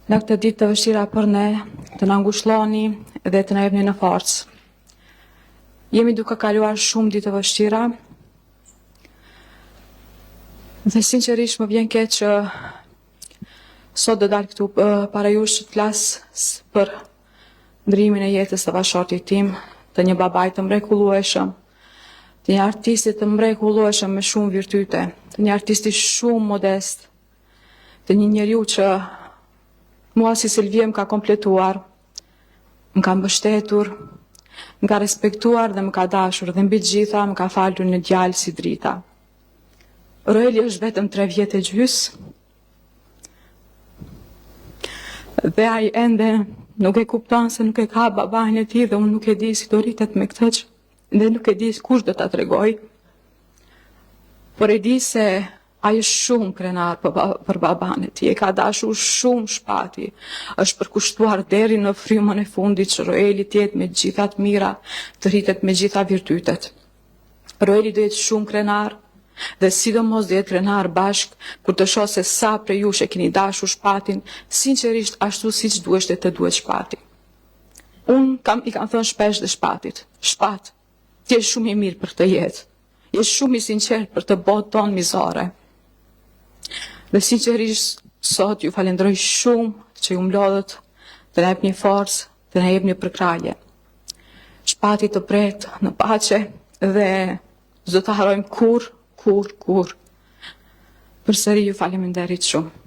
Në këtë ditë të vështira për ne, të na ngushëlloni dhe të na jepni në forcë. Jemi duke kaluar shumë ditë të vështira dhe sinqerisht më vjen keq që sot do dal këtu para jush të flas për ndrimin e jetës të bashortit tim, të një babaj të mrekullueshëm, të një artisti të mrekullueshëm me shumë virtyte, të një artisti shumë modest, të një njeriu që mua si Silvie më ka kompletuar, më ka mbështetur, më ka respektuar dhe më ka dashur dhe mbi gjitha më ka falur në djalë si drita. Roeli është vetëm 3 vjet e gjys dhe ai ende nuk e kupton se nuk e ka babain e tij dhe unë nuk e di si do rritet me këtë dhe nuk e di kush do ta tregoj. Por e di se ai është shumë krenar për baban e tij, e ka dashur shumë shpati, është përkushtuar deri në frymën e fundit që Roeli të jetë me gjitha të mira, të rritet me gjitha virtytet. Roeli do jetë shumë krenar dhe sidomos do jetë krenar bashk kur të shoh se sa prej jush e keni dashur shpatin, sinqerisht ashtu siç duhet të duhet shpati. I kam thënë shpesh dhe shpatit, shpat, ti je shumë i mirë për këtë jetë, je shumë i sinqert për të botën tonë mizore. Dhe sinqerisht sot ju falenderoj shumë që ju mlodhët të na jepni forcë, të na jepni përkrahje. Shpati të pret në paqe dhe s'do ta harrojmë kur. Përsëri ju faleminderit shumë.